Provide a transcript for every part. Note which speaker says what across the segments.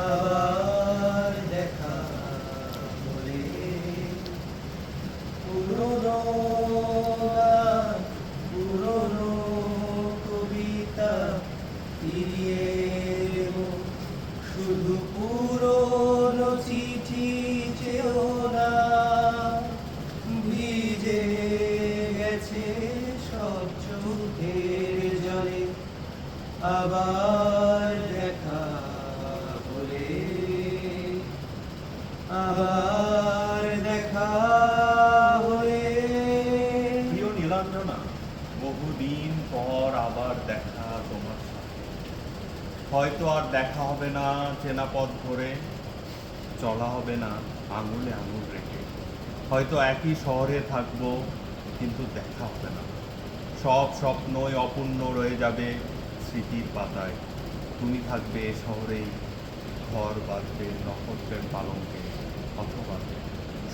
Speaker 1: আবার দেখা বলে পুরনো গান, পুরনো কবিতা ফিরিয়ে এলো। শুধু পুরনো চিঠি চেও না, ভিজে গেছে সব চোখের জলে। আবার দেখা বলে, আবার দেখা হলে।
Speaker 2: প্রিয় নীলাঞ্জনা, বহুদিন পর আবার দেখা তোমার সাথে। হয়তো আর দেখা হবে না চেনা পথ ধরে, চলা হবে না আঙুলে আঙুল রেখে। হয়তো একই শহরে থাকবো, কিন্তু দেখা হবে না। সব স্বপ্নই অপূর্ণ রয়ে যাবে স্মৃতির পাতায়। তুমি থাকবে এ শহরেই, ঘর বাঁধবে নক্ষত্রের পালঙ্কে, অথবা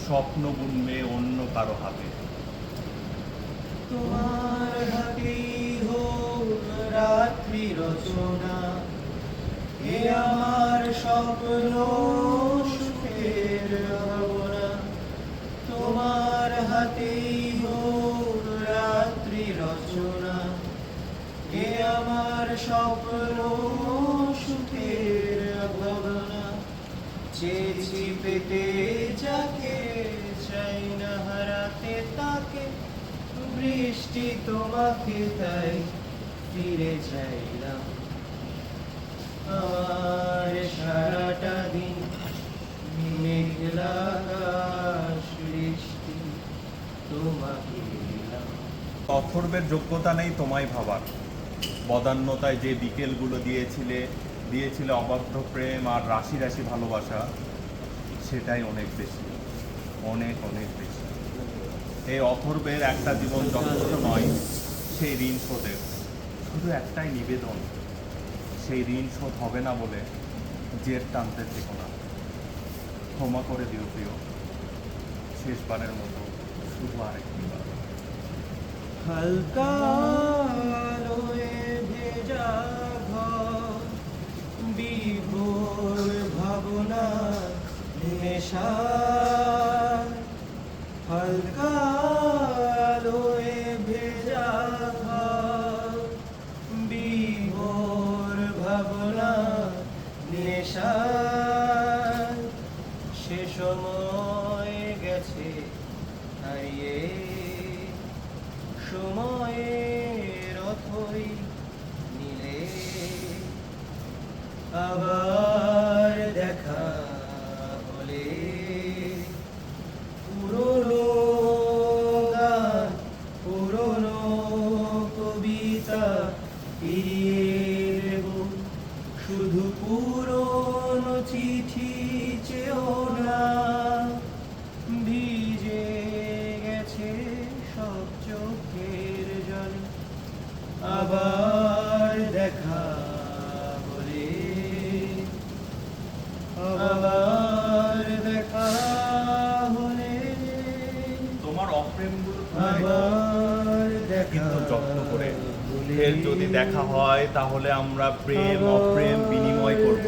Speaker 2: স্বপ্ন বুনবে অন্য কারো হাতে।
Speaker 1: তোমার হাতেই হোক রাত্রি রচনা, এ আমার স্বপ্ন সুখের ভাবনা। তোমার হাতেই হোক রাত্রি রচনা, এ আমার স্বপ্ন সুখের ভাবনা। চেয়েছি পেতে যাকে, চাই না হারাতে তাকে। বৃষ্টি তোমাকে তাই ফিরে চাইলাম। আমার সারাটা দিন মেঘলা আকাশ, বৃষ্টি তোমাকে দিলাম।
Speaker 2: অথর্বের যোগ্যতা নেই তোমায় ভাবার। বদান্যতায় যে বিকেলগুলো দিয়েছিলে অবাধ্য প্রেম আর রাশি রাশি ভালোবাসা, সেটাই অনেক বেশি, অনেক অনেক বেশি। এই অথর্বের একটা জীবন যথেষ্ট নয় সেই ঋণ শোধের। শুধু একটাই নিবেদন, সেই ঋণ শোধ হবে না বলে জেদ টানতে থেকো না। ক্ষমা করে দিও প্রিয়, শেষবারের মতো, শুধু আরেকটি বার।
Speaker 1: হালকা আলোয় ভেজা ঘর, বিভোর ভাবনা নেশা। হালকা আলোয় ভেজা ঘর, বিভোর ভাবনা নেশা। সে সময় গেছে হারিয়ে, সময়ের অথই নিলে। আবার দেখা হলে পুরনো গান, পুরনো কবিতা ফিরিয়ে দেব। শুধু পুরনো চিঠি চেও না, ভিজে গেছে সব চোখের জলে। আবার দেখা হলে, আবার দেখা হলে।
Speaker 2: তোমার অপ্রেমগুলো
Speaker 1: আবার দেখা
Speaker 2: কিন্তু যত্ন করে।
Speaker 1: হলে।
Speaker 2: ফের যদি দেখা হয় তাহলে আমরা প্রেম অপ্রেম বিনিময় করব।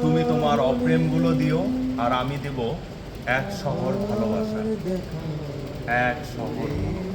Speaker 2: তুমি তোমার অপ্রেমগুলো দিও, আর আমি দেব এক শহর ভালোবাসা, এক শহর ভালোবাসা।